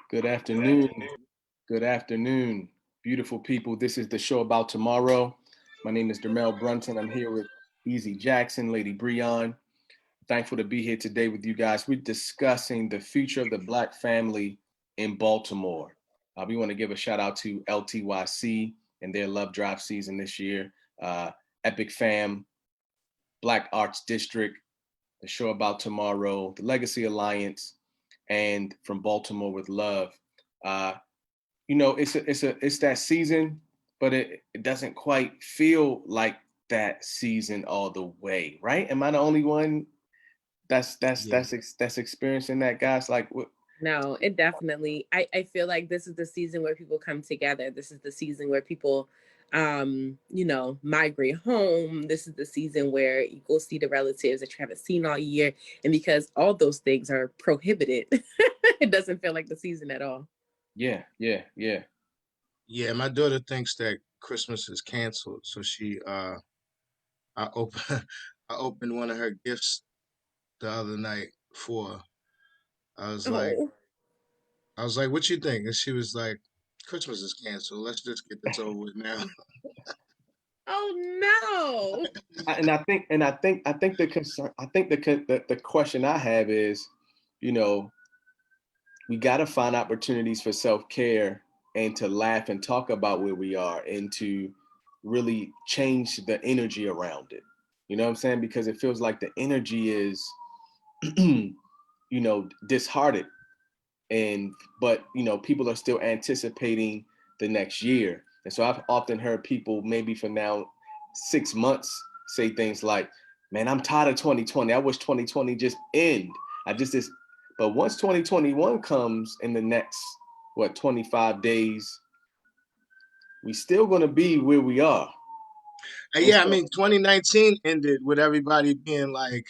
Good afternoon. Good afternoon, beautiful people. This is the show about tomorrow. My name is Dermel Brunson. I'm here with Easy Jackson, Lady Breon. Thankful to be here today with you guys. We're discussing the future of the Black family in Baltimore. We want to give a shout out to LTYC and their Love Drive season this year. Epic Fam, Black Arts District, the show about tomorrow, the Legacy Alliance, and From Baltimore with Love. Uh, it's that season, but it doesn't quite feel like that season all the way, right? Am I the only one that's experiencing that, guys? Like, what? No, it definitely, I feel like this is the season where people come together. This is the season where people, migrate home. This is the season where you go see the relatives that you haven't seen all year. And because all those things are prohibited, it doesn't feel like the season at all. Yeah, yeah, yeah. Yeah, my daughter thinks that Christmas is canceled, so I open I opened one of her gifts the other night for her. I was like Oh, I was like, "What you think?" And she was like, "Christmas is canceled. Let's just get this over with now." oh no. I think the concern, the question I have is, you know, we got to find opportunities for self care and to laugh and talk about where we are and to really change the energy around it. You know what I'm saying? Because it feels like the energy is, disheartened. And, but, people are still anticipating the next year. And so I've often heard people, maybe for now 6 months, say things like, man, I'm tired of 2020. I wish 2020 just end. I just, this, but once 2021 comes in the next, 25 days, we still going to be where we are. And And yeah, I so, mean, 2019 ended with everybody being like,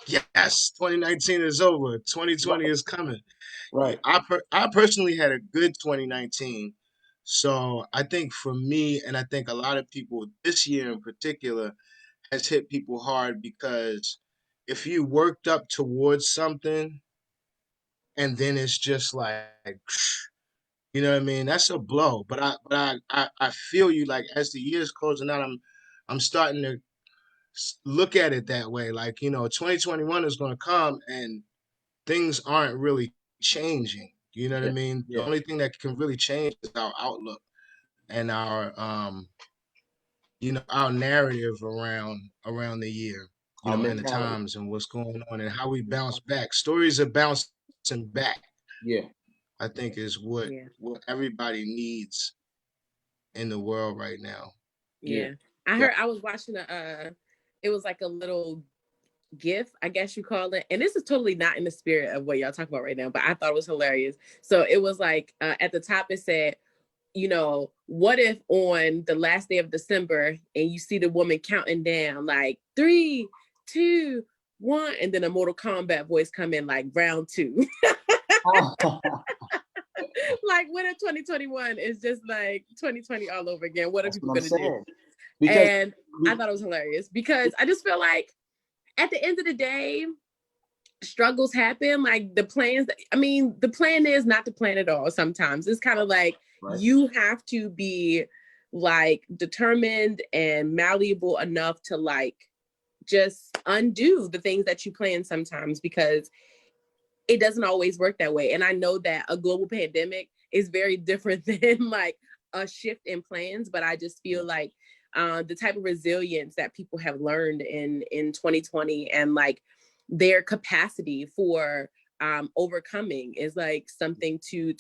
"Yes, 2019 is over. 2020 is coming." right. I personally had a good 2019. So I think for me, and I think a lot of people this year in particular has hit people hard because if you worked up towards something and then it's just like, you know what I mean? That's a blow. But I feel you, like as the year's closing out, I'm starting to look at it that way. Like, 2021 is going to come and things aren't really changing. You know what I Yeah. mean? The Yeah. only thing that can really change is our outlook and our narrative around the year, Our and the mentality. times and what's going on and how we bounce back. Stories of bouncing back, Yeah. I think, is what Yeah. everybody needs in the world right now. Yeah. Yeah. I Yeah. heard, I was watching it was like a little GIF, I guess you call it. And this is totally not in the spirit of what y'all talk about right now, but I thought it was hilarious. So it was like at the top it said, what if on the last day of December and you see the woman counting down like 3, 2, 1, and then a Mortal Kombat voice come in like round 2. Like, what if 2021 is just like 2020 all over again? What are That's people what I'm gonna do? saying. Because And I thought it was hilarious because I just feel like at the end of the day, struggles happen. Like the plan is not to plan at all. Sometimes it's kind of like right. you have to be like determined and malleable enough to like just undo the things that you plan sometimes because it doesn't always work that way. And I know that a global pandemic is very different than like a shift in plans, but I just feel like the type of resilience that people have learned in 2020 and like their capacity for overcoming is like something to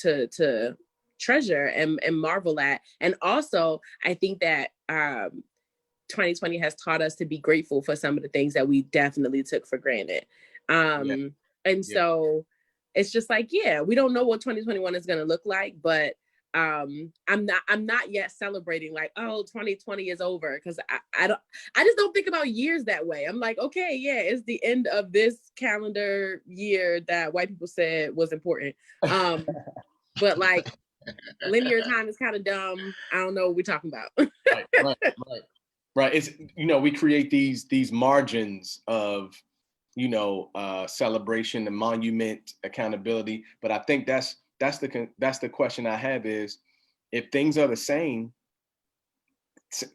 treasure and marvel at. And also, I think that 2020 has taught us to be grateful for some of the things that we definitely took for granted. Yeah. And Yeah. so it's just like, yeah, we don't know what 2021 is going to look like, but I'm not yet celebrating like, oh, 2020 is over, because I just don't think about years that way. I'm like, okay, yeah, it's the end of this calendar year that white people said was important. But like linear time is kind of dumb. I don't know what we're talking about. Right. Right. Right. Right. It's, we create these margins of, celebration and monument, accountability. But I think that's the question I have is, if things are the same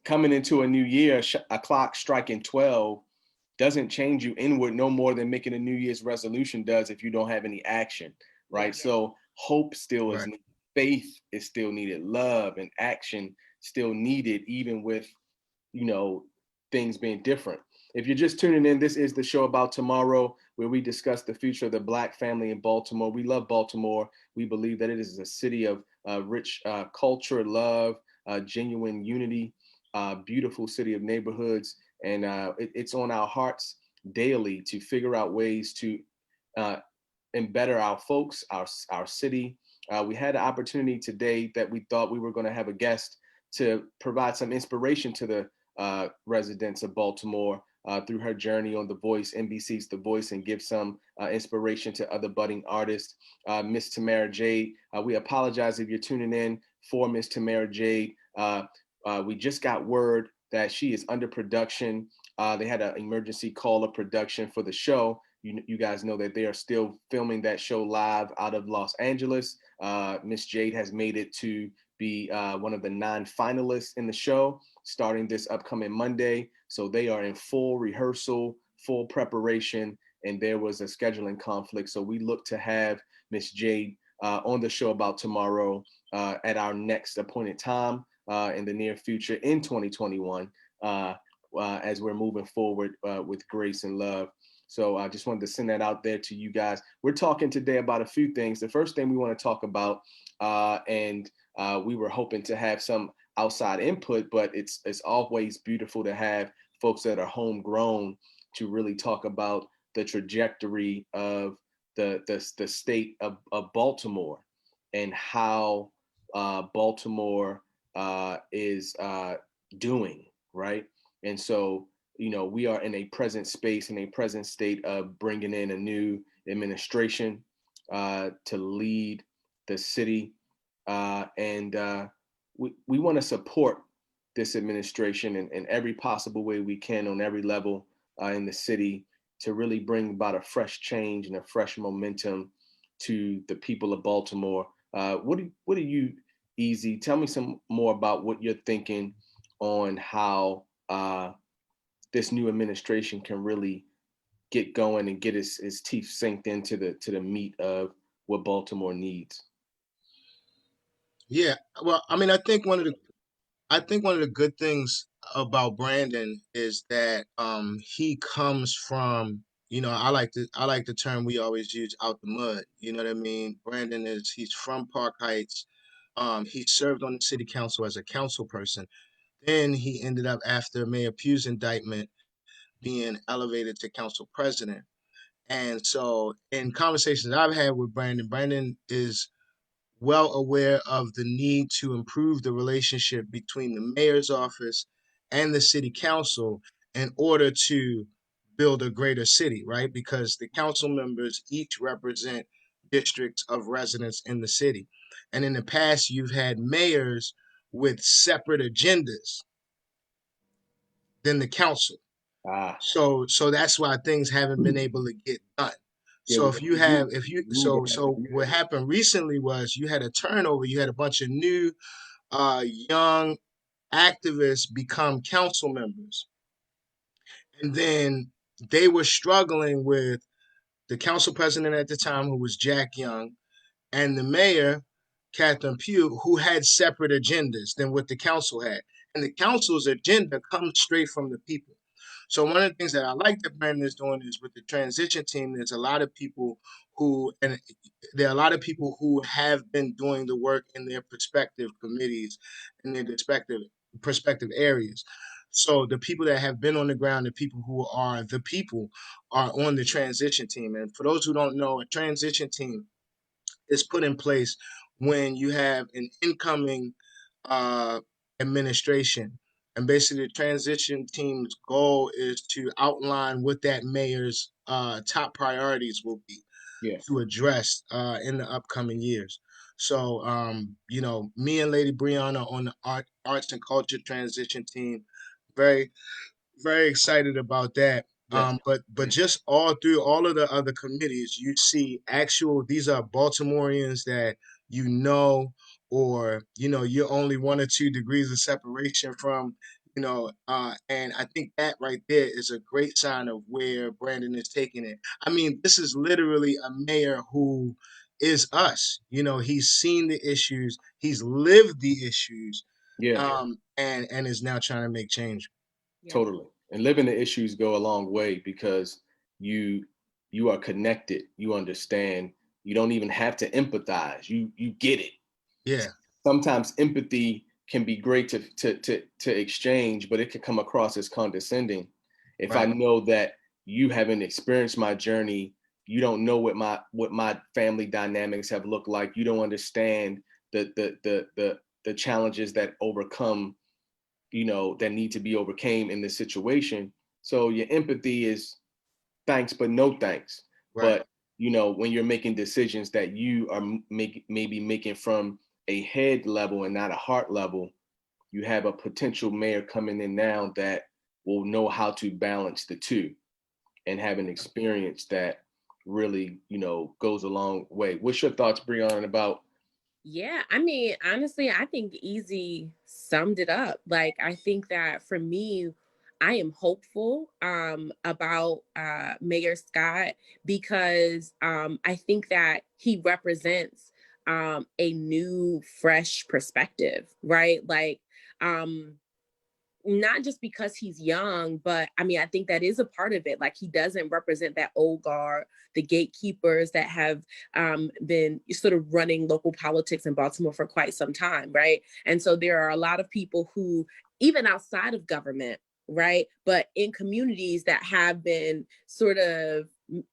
coming into a new year, a clock striking 12 doesn't change you inward no more than making a New Year's resolution does if you don't have any action, right? So hope still is Right. needed, faith is still needed, love and action still needed, even with, you know, things being different. If you're just tuning in, this is the show about tomorrow, where we discuss the future of the Black family in Baltimore. We love Baltimore. We believe that it is a city of rich culture, love, genuine unity, beautiful city of neighborhoods. And it's on our hearts daily to figure out ways to uh, and better our folks, our city. We had an opportunity today that we thought we were going to have a guest to provide some inspiration to the residents of Baltimore through her journey on The Voice, NBC's The Voice, and give some inspiration to other budding artists. Miss Tamara Jade, we apologize if you're tuning in for Miss Tamara Jade. We just got word that she is under production. They had an emergency call of production for the show. You guys know that they are still filming that show live out of Los Angeles. Miss Jade has made it to be one of the 9 finalists in the show starting this upcoming Monday. So they are in full rehearsal, full preparation, and there was a scheduling conflict. So we look to have Miss Jade on the show about tomorrow at our next appointed time in the near future in 2021 as we're moving forward with grace and love. So I just wanted to send that out there to you guys. We're talking today about a few things. The first thing we want to talk about, and we were hoping to have some outside input, but it's always beautiful to have folks that are homegrown to really talk about the trajectory of the state of Baltimore and how Baltimore is doing, right? And so, you know, we are in a present space, in a present state of bringing in a new administration to lead the city. And we want to support this administration in every possible way we can on every level in the city to really bring about a fresh change and a fresh momentum to the people of Baltimore. What do you, Easy? Tell me some more about what you're thinking on how this new administration can really get going and get his teeth synced into the meat of what Baltimore needs. Yeah. Well, I mean, I think one of the good things about Brandon is that he comes from, I like the term we always use, out the mud. You know what I mean? He's from Park Heights. He served on the city council as a council person. Then he ended up, after Mayor Pugh's indictment, being elevated to council president. And so in conversations I've had with Brandon is well aware of the need to improve the relationship between the mayor's office and the city council in order to build a greater city, right? Because the council members each represent districts of residents in the city. And in the past, you've had mayors with separate agendas than the council. Ah, So that's why things haven't been able to get done. yeah, So we if got you have if you to so what happened recently was you had a turnover, you had a bunch of new young activists become council members. And then they were struggling with the council president at the time, who was Jack Young, and the mayor, Catherine Pugh, who had separate agendas than what the council had. And the council's agenda comes straight from the people. So one of the things that I like that Brandon is doing is with the transition team, there's a lot of people and there are a lot of people who have been doing the work in their prospective committees, in their prospective areas. So the people that have been on the ground, the people who are the people, are on the transition team. And for those who don't know, a transition team is put in place when you have an incoming uh, administration. And basically, the transition team's goal is to outline what that mayor's top priorities will be yeah. to address in the upcoming years. So, me and Lady Brianna on the arts and culture transition team, very, very excited about that. Yeah. But just all through all of the other committees, you see actual, these are Baltimoreans that you know, or you're only 1 or 2 degrees of separation from, and I think that right there is a great sign of where Brandon is taking it. I mean, this is literally a mayor who is us. He's seen the issues, he's lived the issues, Yeah. and is now trying to make change. Yeah. Totally. And living the issues go a long way because you you are connected, you understand, you don't even have to empathize. You get it. Yeah, Sometimes empathy can be great to exchange, but it can come across as condescending. If I right, know that you haven't experienced my journey, you don't know what my family dynamics have looked like. You don't understand the challenges that overcome, that need to be overcame in this situation. So your empathy is thanks, but no thanks. right. But when you're making decisions that you are maybe making from a head level and not a heart level, you have a potential mayor coming in now that will know how to balance the two and have an experience that really, goes a long way. What's your thoughts, Breon, about? Yeah, I mean, honestly, I think Easy summed it up. Like, I think that for me, I am hopeful about Mayor Scott because I think that he represents a new, fresh perspective, right? Like, um, not just because he's young, but I mean, I think that is a part of it. Like, he doesn't represent that old guard, the gatekeepers that have been sort of running local politics in Baltimore for quite some time, right? And so there are a lot of people who, even outside of government, right, but in communities that have been sort of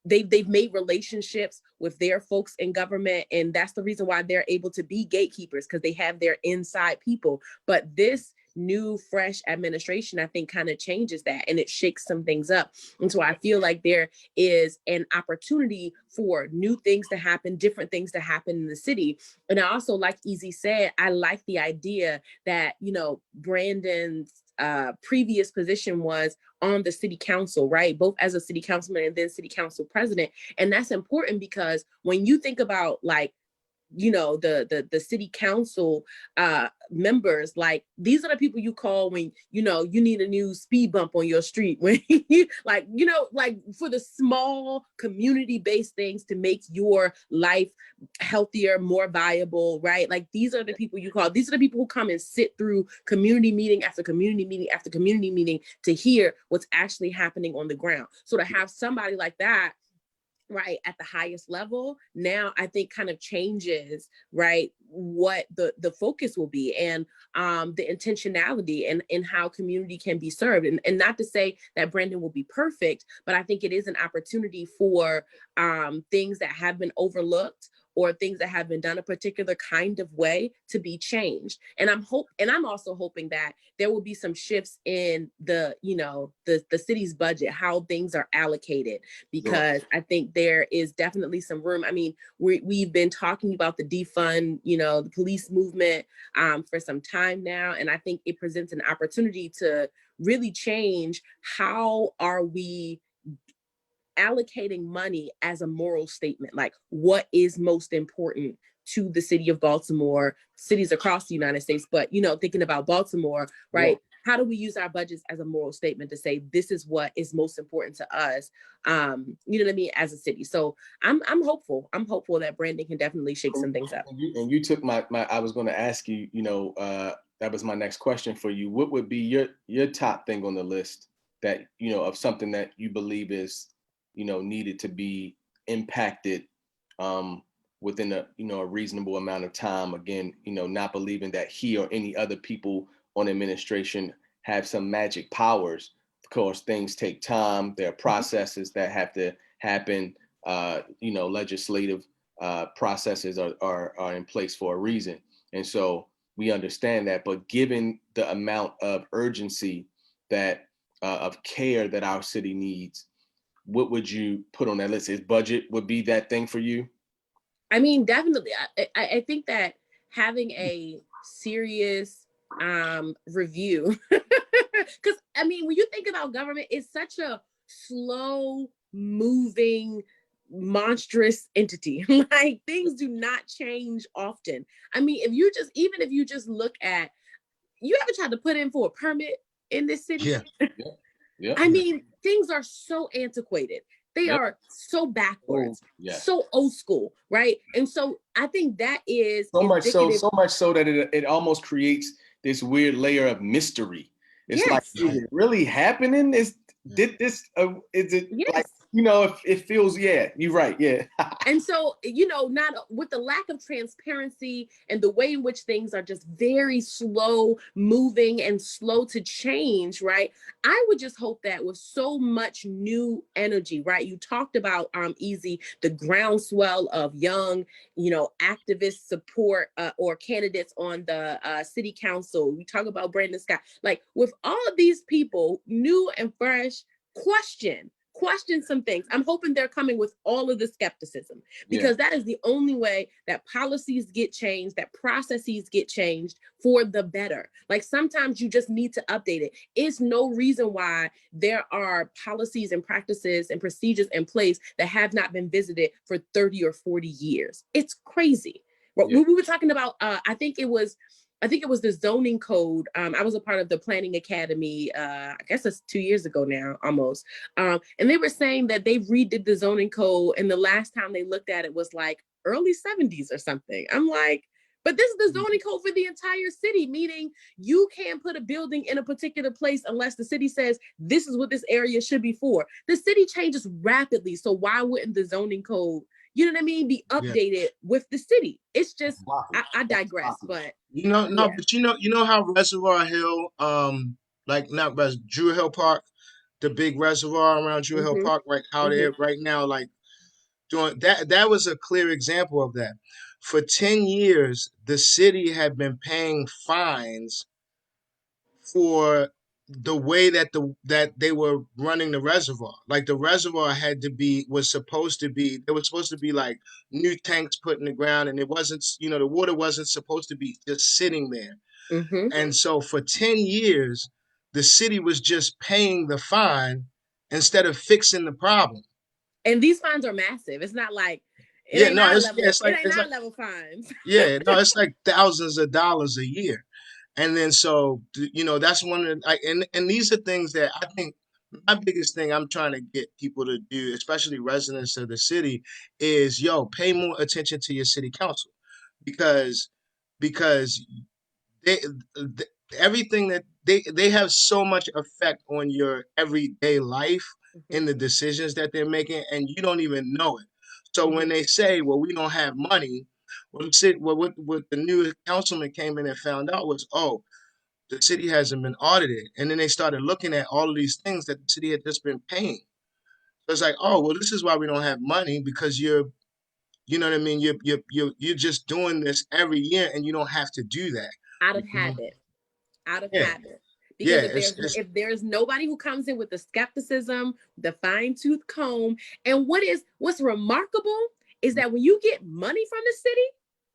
they've made relationships with their folks in government, and that's the reason why they're able to be gatekeepers, because they have their inside people. But this new fresh administration, I think, kind of changes that, and it shakes some things up. And so I feel like there is an opportunity for new things to happen, different things to happen in the city. And I also, like Easy said, I like the idea that Brandon's previous position was on the city council, right? Both as a city councilman and then city council president. And that's important because when you think about like the city council members, like these are the people you call when you need a new speed bump on your street, when you like for the small community based things to make your life healthier, more viable, right? Like these are the people you call. These are the people who come and sit through community meeting after community meeting after community meeting to hear what's actually happening on the ground. So to have somebody like that, right, at the highest level, now I think kind of changes, right, what the focus will be, and the intentionality and how community can be served. And not to say that Brandon will be perfect, but I think it is an opportunity for things that have been overlooked or things that have been done a particular kind of way to be changed. And I'm also hoping that there will be some shifts in the city's budget, how things are allocated, Sure. because I think there is definitely some room. I mean, we've been talking about the defund, the police movement for some time now. And I think it presents an opportunity to really change how are we allocating money as a moral statement. Like, what is most important to the city of Baltimore, cities across the United States, but thinking about Baltimore, Yeah. right? How do we use our budgets as a moral statement to say this is what is most important to us? You know what I mean, as a city. So I'm hopeful. I'm hopeful that Brandon can definitely shake some things up. And you took my I was going to ask you, that was my next question for you. What would be your top thing on the list that, of something that you believe is, needed to be impacted within a reasonable amount of time? Again, not believing that he or any other people on administration have some magic powers. Of course, things take time. There are processes that have to happen. Legislative processes are in place for a reason. And so we understand that. But given the amount of urgency that of care that our city needs, what would you put on that list? Is budget would be that thing for you? I mean, definitely. I think that having a serious review, because I mean, when you think about government, it's such a slow moving monstrous entity. Like things do not change often. I mean, even if you just look at, you ever tried to put in for a permit in this city? Yeah. Yeah. I mean, things are so antiquated. They Yep. are so backwards, Yes. so old school, right? And so I think that is So much indicative. so that it almost creates this weird layer of mystery. It's like, Yes. is it really happening? Is it like, Yes. it feels, yeah, you're right. Yeah. And so, not with the lack of transparency and the way in which things are just very slow moving and slow to change, right? I would just hope that with so much new energy, right? You talked about Easy, the groundswell of young, activist support or candidates on the city council. We talk about Brandon Scott. Like with all of these people, new and fresh, question some things. I'm hoping they're coming with all of the skepticism, because that is the only way that policies get changed, that processes get changed for the better. Like sometimes you just need to update it. It's no reason why there are policies and practices and procedures in place that have not been visited for 30 or 40 years. It's crazy. We were talking about, I think it was the zoning code. I was a part of the planning academy. I guess it's 2 years ago now, almost. And they were saying that they redid the zoning code, and the last time they looked at it was like early 70s or something. I'm like, but this is the zoning code for the entire city, meaning you can't put a building in a particular place unless the city says this is what this area should be for. The city changes rapidly, so why wouldn't the zoning code, be updated with the city? It's just, I digress, but but you know how Reservoir Hill, like not Drew Hill Park, the big reservoir around Drew Hill Park, right? How they're right now, like doing that. That was a clear example of that. For 10 years, the city had been paying fines for the way that they were running the reservoir. Like the reservoir was supposed to be, there was supposed to be like new tanks put in the ground, and it wasn't, the water wasn't supposed to be just sitting there. And so for 10 years, the city was just paying the fine instead of fixing the problem. And these fines are massive. It's not like it Yeah, ain't no, our it's level. yeah, it's It like ain't it's our like level fines. yeah, no, it's like thousands of dollars a year. And then so that's one of and these are things that I think my biggest thing I'm trying to get people to do, especially residents of the city, is pay more attention to your city council, because because they, everything that they have so much effect on your everyday life in the decisions that they're making, and you don't even know it. So when they say, well, we don't have money, what the new councilman came in and found out was, oh, the city hasn't been audited. And then they started looking at all of these things that the city had just been paying. So it's like, oh, well, this is why we don't have money, because you know what I mean? You're just doing this every year, and you don't have to do that. Out of habit. Out of Yeah. habit. Yeah. Because if there's nobody who comes in with the skepticism, the fine-tooth comb, and what's remarkable is that when you get money from the city,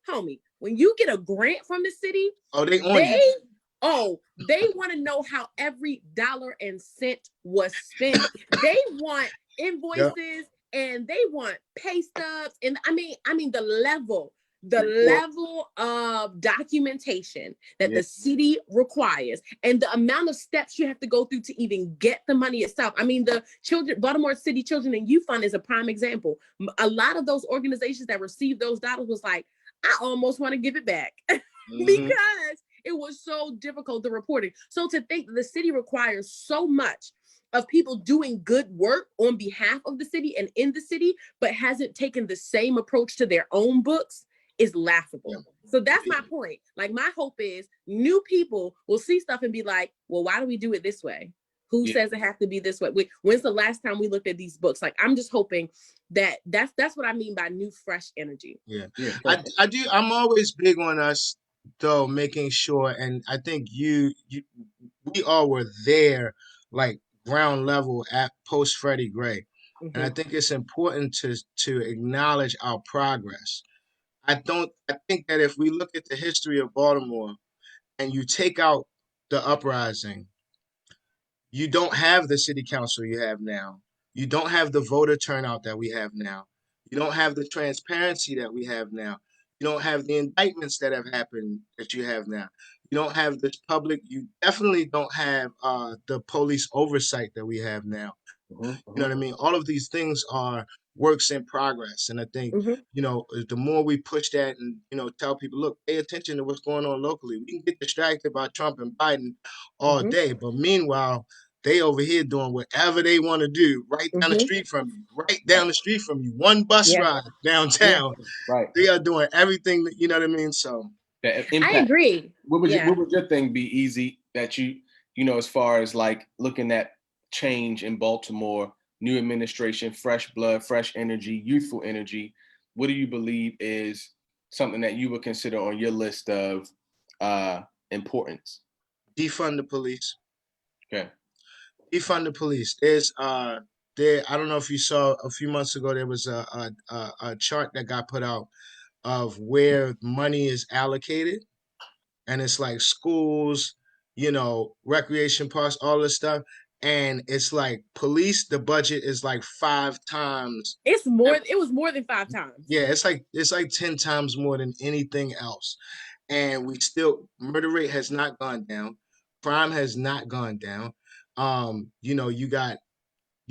homie, when you get a grant from the city, oh, they on you. They want to know how every dollar and cent was spent. They want invoices, Yep. and they want pay stubs, and I mean the Report. level of documentation that Yeah. the city requires, and the amount of steps you have to go through to even get the money itself. I mean, the Baltimore City Children and Youth Fund is a prime example. A lot of those organizations that received those dollars was like, I almost want to give it back because it was so difficult, the reporting. So to think that the city requires so much of people doing good work on behalf of the city and in the city, but hasn't taken the same approach to their own books is laughable. Yeah. So that's my point. Like, my hope is new people will see stuff and be like, well, why do we do it this way? Who says it has to be this way? When's the last time we looked at these books? Like, I'm just hoping that's what I mean by new, fresh energy. Yeah. I do. I'm always big on us, though, making sure, and I think we all were there, like ground level at post Freddie Gray. And I think it's important to acknowledge our progress. I think that if we look at the history of Baltimore and you take out the uprising, you don't have the city council you have now. You don't have the voter turnout that we have now. You don't have the transparency that we have now. You don't have the indictments that have happened that you have now. You don't have this public. You definitely don't have the police oversight that we have now. You know what I mean? All of these things are works in progress. And I think, Mm-hmm. the more we push that and, tell people, look, pay attention to what's going on locally. We can get distracted by Trump and Biden all Mm-hmm. day. But meanwhile, they over here doing whatever they want to do right down the Mm-hmm. street from you, right down the street from you. One bus Yeah. ride Yeah. downtown. Right. They are doing everything that, you know what I mean? So The I impact. agree. Yeah. What would your thing be, Easy, that as far as like looking at change in Baltimore, new administration, fresh blood, fresh energy, youthful energy? What do you believe is something that you would consider on your list of importance? defund the police. Okay. Defund the police. There. I don't know if you saw a few months ago. There was a chart that got put out of where money is allocated, and it's like schools, recreation parks, all this stuff, and it's like police. The budget is like 5 times. It's more. It was more than 5 times. Yeah, it's like 10 times more than anything else, and we still murder rate has not gone down, crime has not gone down. You got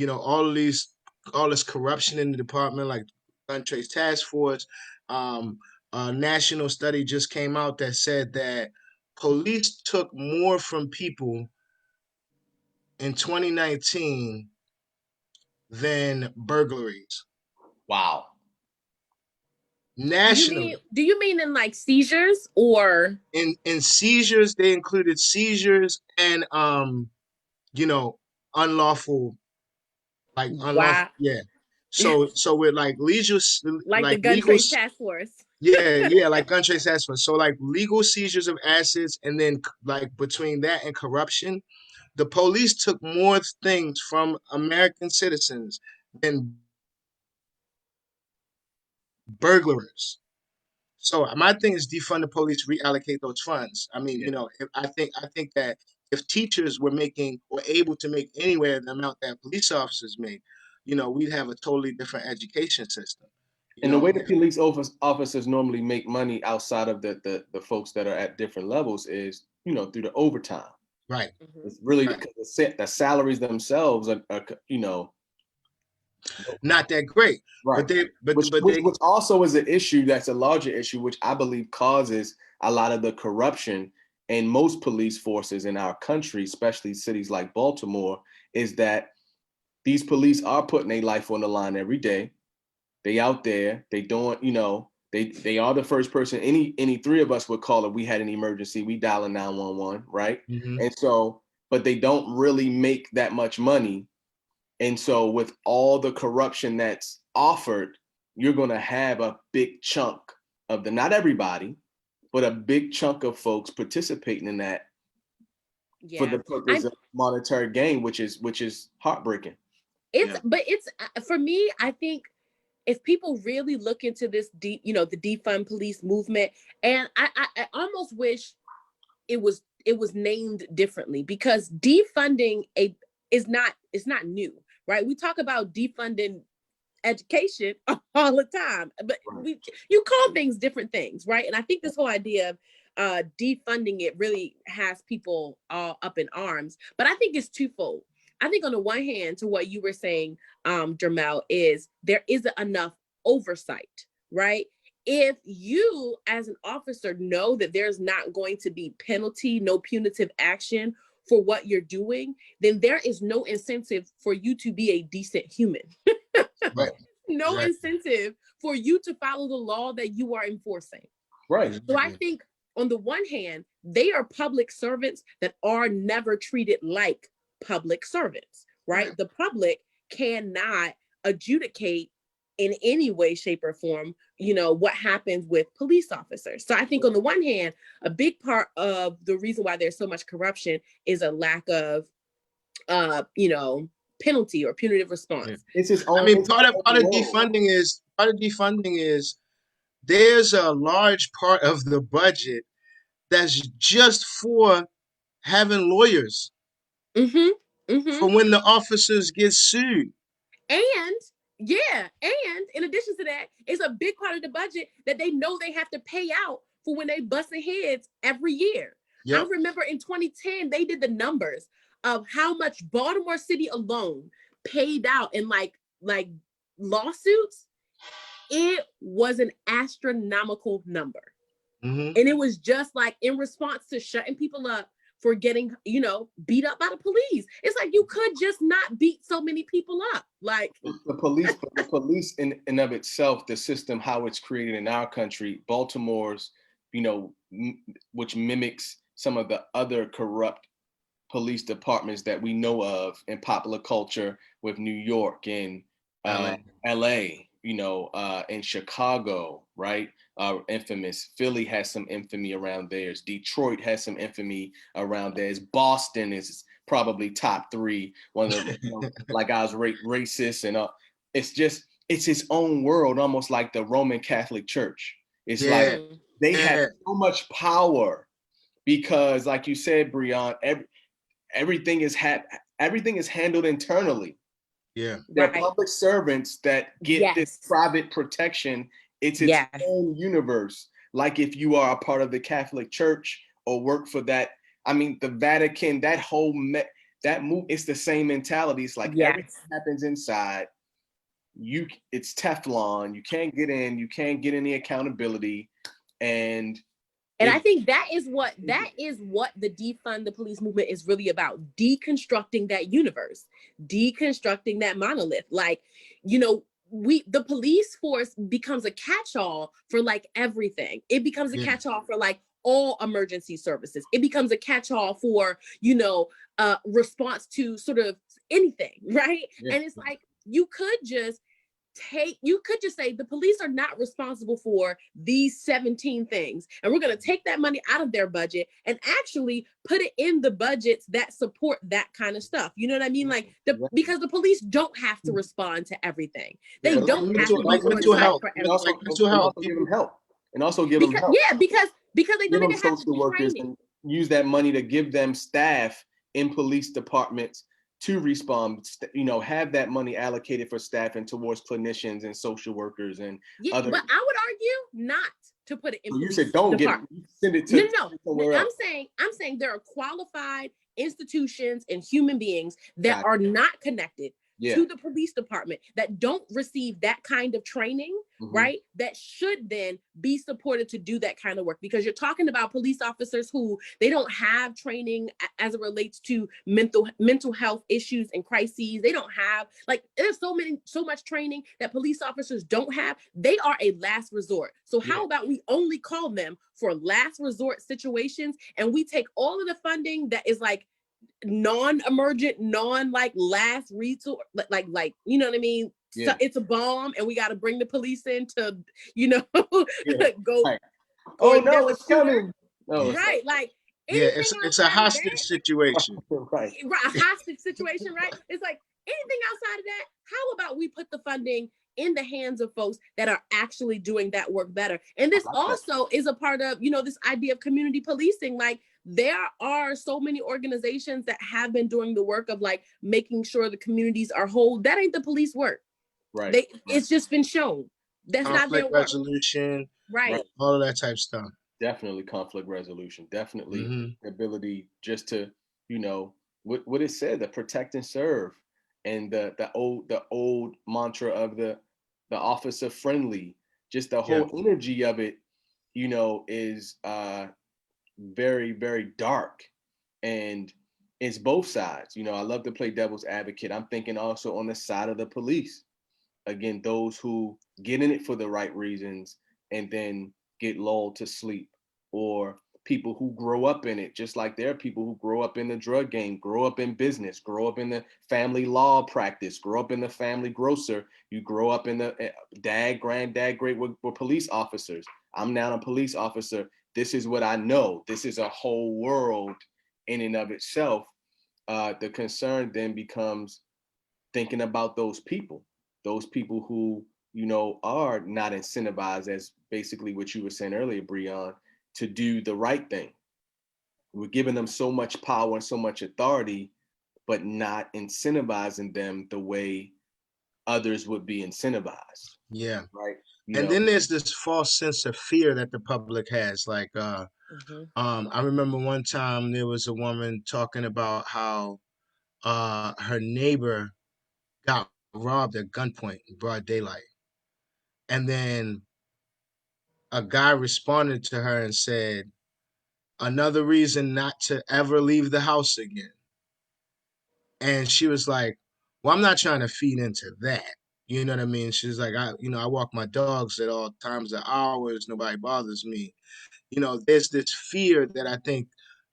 all this corruption in the department, like gun trace task force. A national study just came out that said that police took more from people in 2019 than burglaries Wow. nationally. Do you mean in like seizures or? In seizures, they included seizures and unlawful, Wow. yeah. So with like legal, Like the like gun legal, trace task force. yeah, like gun trace assessment. So like legal seizures of assets, and then like between that and corruption, the police took more things from American citizens than burglars. So my thing is defund the police, reallocate those funds. I mean, Yeah. I think that if teachers were making or able to make anywhere the amount that police officers make, we'd have a totally different education system. You And the know, way the police officers normally make money outside of the folks that are at different levels is, through the overtime. right, Mm-hmm. It's really right. because the salaries themselves are Not that great, right. but they, Which, but which they, which also is an issue that's a larger issue, which I believe causes a lot of the corruption in most police forces in our country, especially cities like Baltimore, is that these police are putting their life on the line every day. They out there, they doing, they are the first person any three of us would call if we had an emergency. We dialing 911, right? Mhm. And so, but they don't really make that much money. And so with all the corruption that's offered, you're going to have a big chunk of not everybody, but a big chunk of folks participating in that for Yeah. the purpose of monetary gain, which is heartbreaking. Yeah. But it's for me, I think if people really look into this the defund police movement, and I almost wish it was named differently, because defunding is not, it's not new, right? We talk about defunding education all the time, but Right. you call things different things, right? And I think this whole idea of defunding it really has people all up in arms, but I think it's twofold. I think on the one hand, to what you were saying, Jermel, is there isn't enough oversight, right? If you as an officer know that there's not going to be penalty, no punitive action for what you're doing, then there is no incentive for you to be a decent human. Right. No Exactly. incentive for you to follow the law that you are enforcing. Right. So I Exactly. think on the one hand, they are public servants that are never treated like public servants, right? Right. The public cannot adjudicate in any way, shape, or form, what happens with police officers. So I think on the one hand, a big part of the reason why there's so much corruption is a lack of, penalty or punitive response. Yeah. It's his I own. mean, It's part of his own role. defunding is there's a large part of the budget that's just for having lawyers Mm-hmm. Mm-hmm. for when the officers get sued. And yeah, and in addition to that, it's a big part of the budget that they know they have to pay out for when they busting heads every year. I Yep. remember in 2010, they did the numbers of how much Baltimore City alone paid out in like lawsuits. It was an astronomical number. Mm-hmm. And it was just like in response to shutting people up for getting, beat up by the police. It's like you could just not beat so many people up. Like the police in and of itself, the system, how it's created in our country, Baltimore's, which mimics some of the other corrupt police departments that we know of in popular culture with New York and LA, in Chicago, right? Infamous. Philly has some infamy around theirs. Detroit has some infamy around theirs. Boston is probably top 3. One of the, like I was racist, and it's its own world, almost like the Roman Catholic Church. It's like they have so much power because, like you said, Breon, everything is handled internally. Yeah. They're public servants that get this private protection. It's its own universe. Like if you are a part of the Catholic Church or work for that, I mean, the Vatican, that whole that move, it's the same mentality. It's like everything happens inside. It's Teflon. You can't get in. You can't get any accountability, and I think that is what the defund the police movement is really about: deconstructing that universe, deconstructing that monolith. Like, the police force becomes a catch-all for like everything. It becomes a catch-all for like all emergency services. It becomes a catch-all for response to sort of anything, right? And it's like you could just say the police are not responsible for these 17 things, and we're going to take that money out of their budget and actually put it in the budgets that support that kind of stuff. You know what I mean? Like because the police don't have to respond to everything. They don't have to be mental health. And also give them help. Yeah, because they don't even have social workers and use that money to give them staff in police departments to respond, have that money allocated for staff and towards clinicians and social workers and other. But I would argue not to put it in. So you said don't send it to somewhere else. I'm saying there are qualified institutions and human beings that are not connected to the police department, that don't receive that kind of training, right? That should then be supported to do that kind of work, because you're talking about police officers who they don't have training as it relates to mental health issues and crises. They don't have, like, there's so much training that police officers don't have. They are a last resort. So how about we only call them for last resort situations, and we take all of the funding that is like non-emergent, last resort, like you know what I mean? So it's a bomb and we got to bring the police in to go. Right. Oh no, it's coming. Right, like it's a hostage situation. Right, a hostage situation, right? It's like anything outside of that, how about we put the funding in the hands of folks that are actually doing that work better? And this also is a part of, this idea of community policing. Like, there are so many organizations that have been doing the work of like making sure the communities are whole. That ain't the police work. Right. It's just been shown. That's not their work. Resolution. Right. All of that type of stuff. Definitely conflict resolution. Definitely the ability just to, what it said, the protect and serve. And the old mantra of the officer friendly, just the whole energy of it, is very, very dark, and it's both sides. I love to play devil's advocate. I'm thinking also on the side of the police, again, those who get in it for the right reasons and then get lulled to sleep, or people who grow up in it, just like there are people who grow up in the drug game, grow up in business, grow up in the family law practice, grow up in the family grocer. You grow up in the dad, granddad, great were police officers. I'm now a police officer. This is what I know. This is a whole world in and of itself. The concern then becomes thinking about those people who, are not incentivized, as basically what you were saying earlier, Breon, to do the right thing. We're giving them so much power and so much authority, but not incentivizing them the way others would be incentivized, Yeah. right? You And know, then there's this false sense of fear that the public has. Like, Mm-hmm. I remember one time there was a woman talking about how her neighbor got robbed at gunpoint in broad daylight. And then a guy responded to her and said, another reason not to ever leave the house again. And she was like, well, I'm not trying to feed into that. You know what I mean? She's like, I walk my dogs at all times of hours. Nobody bothers me. There's this fear that I think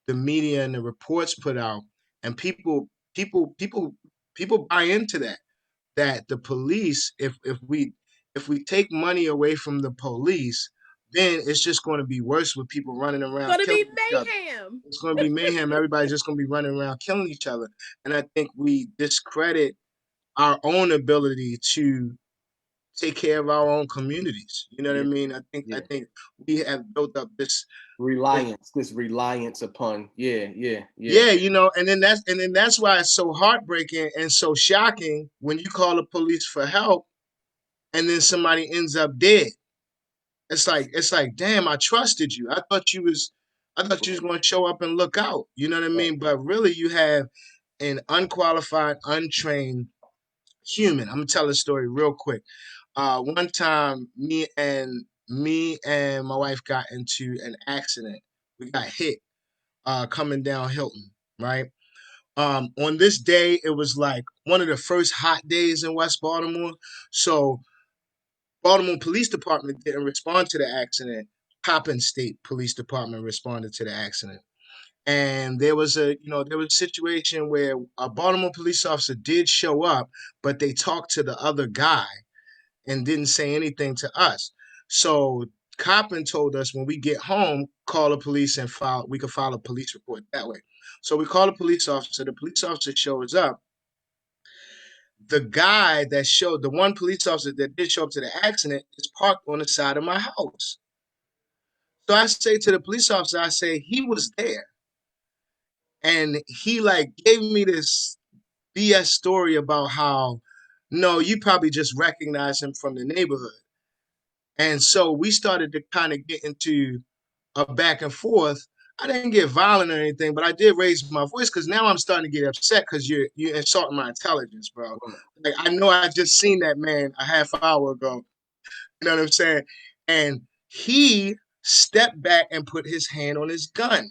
the media and the reports put out, and people buy into that. That the police, if we take money away from the police, then it's just going to be worse with people running around Gonna killing be each other. mayhem. It's going to be mayhem. Everybody's just going to be running around killing each other. And I think we discredit our own ability to take care of our own communities. You know what I yeah, mean? I think we have built up this reliance upon, yeah. yeah, and then that's why it's so heartbreaking and so shocking when you call the police for help and then somebody ends up dead. It's like, damn, I trusted you. I thought you was going to show up and look out. You know what I Right. mean? But really, you have an unqualified, untrained human. I'm gonna tell a story real quick. One time, me and my wife got into an accident. We got hit coming down Hilton, right? On this day, it was like one of the first hot days in West Baltimore. So Baltimore Police Department didn't respond to the accident. Coppin State Police Department responded to the accident. And there was a situation where a Baltimore police officer did show up, but they talked to the other guy and didn't say anything to us. So Coppin told us when we get home, call the police and we could file a police report that way. So we call the police officer. The police officer shows up. The one police officer that did show up to the accident is parked on the side of my house. So I say to the police officer, I say, he was there. And he like gave me this BS story about how, no, you probably just recognize him from the neighborhood. And so we started to kind of get into a back and forth. I didn't get violent or anything, but I did raise my voice because now I'm starting to get upset because you're insulting my intelligence, bro. Like, I know I just seen that man a half hour ago. You know what I'm saying? And he stepped back and put his hand on his gun.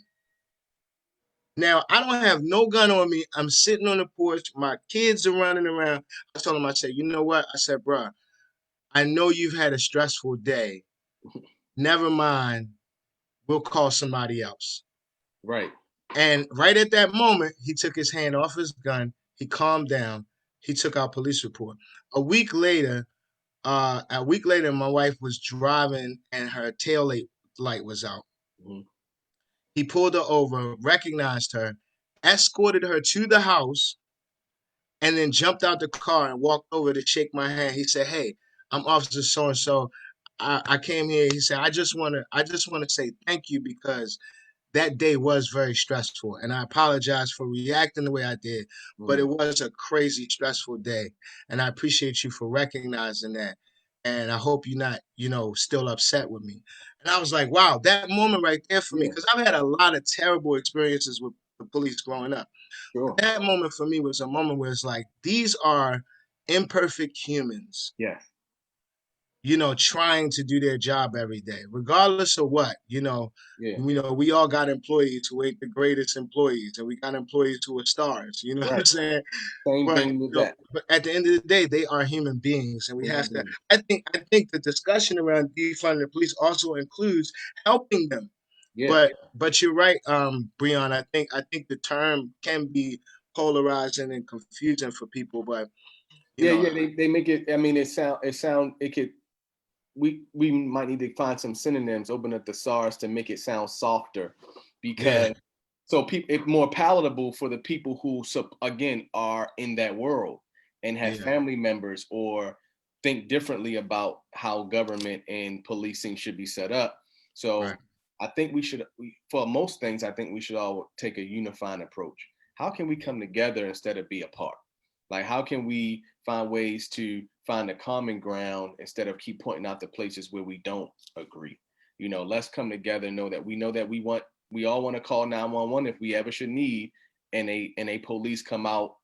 Now, I don't have no gun on me. I'm sitting on the porch. My kids are running around. I told him, I said, you know what? I said, bro, I know you've had a stressful day. Never mind. We'll call somebody else. Right. And right at that moment, he took his hand off his gun. He calmed down. He took our police report. A week later, my wife was driving and her light was out. Mhm. He pulled her over, recognized her, escorted her to the house, and then jumped out the car and walked over to shake my hand. He said, "Hey, I'm Officer So and So. I came here." He said, "I just want to say thank you because that day was very stressful, and I apologize for reacting the way I did, but it Mhm. was a crazy stressful day, and I appreciate you for recognizing that. And I hope you're not, still upset with me." And I was like, wow, that moment right there for me, Yeah, because I've had a lot of terrible experiences with the police growing up. sure. That moment for me was a moment where it's like, these are imperfect humans, Yes. trying to do their job every day, regardless of what, Yeah. we all got employees who ain't the greatest employees, and we got employees who are stars, you know what I'm Right. saying? Same But thing with that. but at the end of the day, they are human beings, and we have Human to. being. I think the discussion around defunding the police also includes helping them. Yeah. But you're right, Breon. I think the term can be polarizing and confusing for people, but you Yeah, know, yeah. They make it. I mean, it could. We might need to find some synonyms, open up the SARS to make it sound softer, yeah, because so people it's more palatable for the people who again are in that world and have yeah, family members or think differently about how government and policing should be set up. right, So I think for most things, I think we should all take a unifying approach. How can we come together instead of be apart? Like, how can we find ways to find a common ground instead of keep pointing out the places where we don't agree? You know, let's come together and know that we all want to call 911 if we ever should need, and a police come out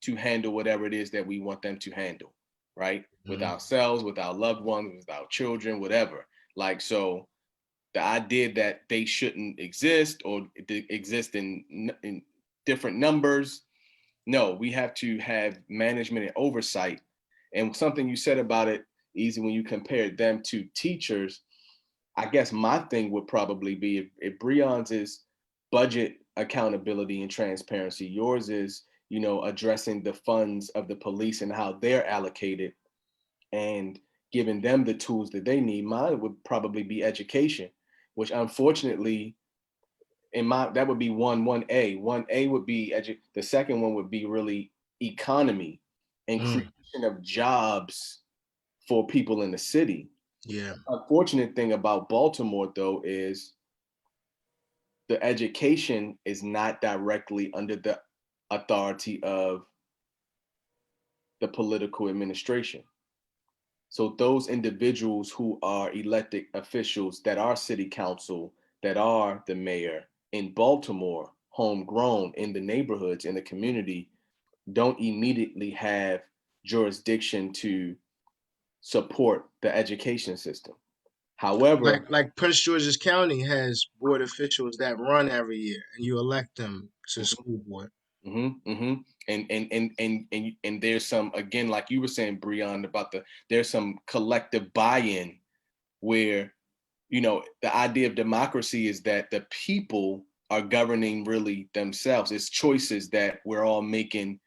to handle whatever it is that we want them to handle, right? With ourselves, with our loved ones, with our children, whatever. Like, so the idea that they shouldn't exist or exist in different numbers, no, we have to have management and oversight. And something you said about it, Easy, when you compared them to teachers, I guess my thing would probably be if Breon's is budget accountability and transparency, yours is, you know, addressing the funds of the police and how they're allocated and giving them the tools that they need. Mine would probably be education, which unfortunately in my that would be one A. 1A would be the second one would be really economy and creation of jobs for people in the city. Yeah. Unfortunate thing about Baltimore though is the education is not directly under the authority of the political administration. So those individuals who are elected officials that are city council, that are the mayor in Baltimore, homegrown in the neighborhoods, in the community, don't immediately have jurisdiction to support the education system. However, Like Prince George's County has board officials that run every year, and you elect them to mhm, school board. and there's some, again, like you were saying, Breon, about there's some collective buy-in where, you know, the idea of democracy is that the people are governing really themselves. It's choices that we're all making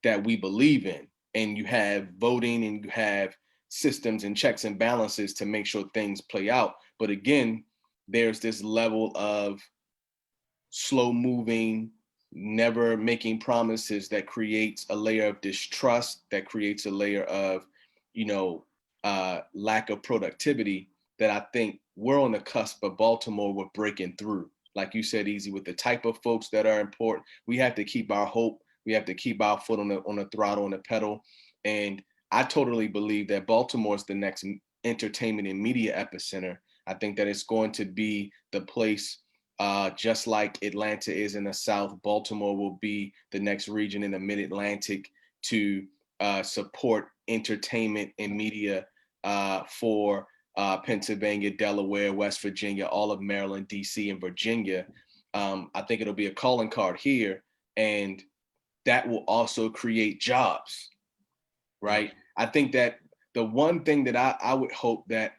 that we believe in. And you have voting and you have systems and checks and balances to make sure things play out. But again, there's this level of slow moving, never making promises that creates a layer of distrust, that creates a layer of, you know, lack of productivity that I think we're on the cusp of Baltimore with breaking through. Like you said, Easy, with the type of folks that are important, we have to keep our hope. We have to keep our foot on the throttle, on the pedal. And I totally believe that Baltimore is the next entertainment and media epicenter. I think that it's going to be the place, just like Atlanta is in the South, Baltimore will be the next region in the Mid-Atlantic to support entertainment and media for Pennsylvania, Delaware, West Virginia, all of Maryland, DC, and Virginia. I think it'll be a calling card here, and that will also create jobs, right? I think that the one thing that I would hope that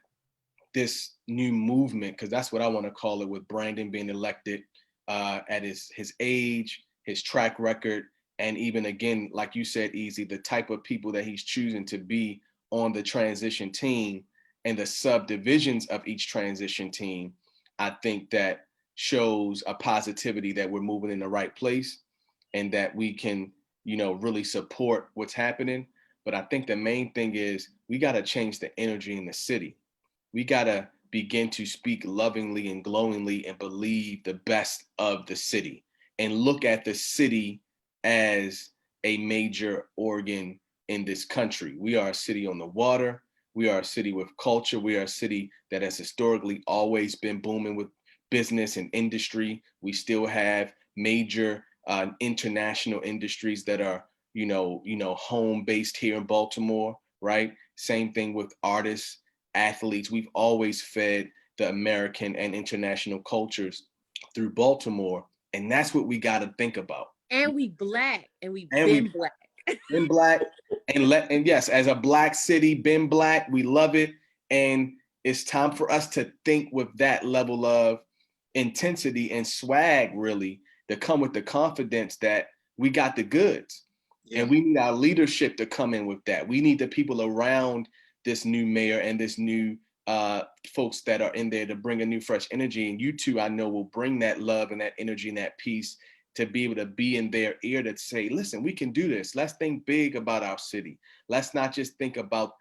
this new movement, because that's what I want to call it, with Brandon being elected at his age, his track record, and even again, like you said, Easy, the type of people that he's choosing to be on the transition team and the subdivisions of each transition team, I think that shows a positivity that we're moving in the right place and that we can, you know, really support what's happening. But I think the main thing is we got to change the energy in the city. We got to begin to speak lovingly and glowingly and believe the best of the city and look at the city as a major organ in this country. We are a city on the water. We are a city with culture. We are a city that has historically always been booming with business and industry. We still have major international industries that are, home based here in Baltimore, right? Same thing with artists, athletes. We've always fed the American and international cultures through Baltimore. And that's what we got to think about. And we Black, and we've And been we Black. been Black, and yes, as a Black city, been Black, we love it. And it's time for us to think with that level of intensity and swag, really, to come with the confidence that we got the goods. Yeah. And we need our leadership to come in with that. We need the people around this new mayor and this new folks that are in there to bring a new fresh energy. And you two, I know, will bring that love and that energy and that peace to be able to be in their ear to say, listen, we can do this. Let's think big about our city. Let's not just think about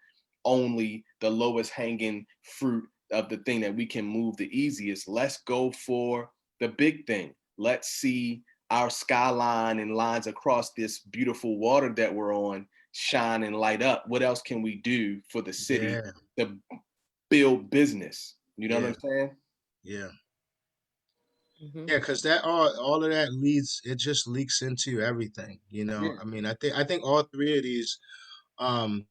only the lowest hanging fruit of the thing that we can move the easiest. Let's go for the big thing. Let's see our skyline and lines across this beautiful water that we're on shine and light up, what else can we do for the city to build business? You know what I'm saying? Yeah. Mm-hmm. Yeah, because that all of that leads, it just leaks into everything, you know. Yeah. I mean, I think all three of these um,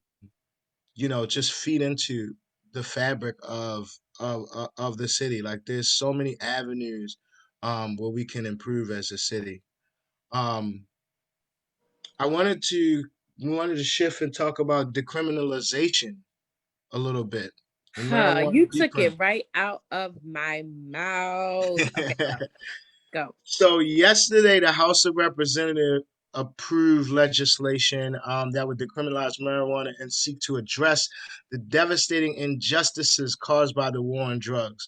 just feed into the fabric of the city. Like there's so many avenues where we can improve as a city. Um, I wanted to we wanted to shift and talk about decriminalization a little bit. The Huh, marijuana you took it decrim. right out of my mouth. Okay, go. So yesterday, the House of Representatives approved legislation that would decriminalize marijuana and seek to address the devastating injustices caused by the war on drugs.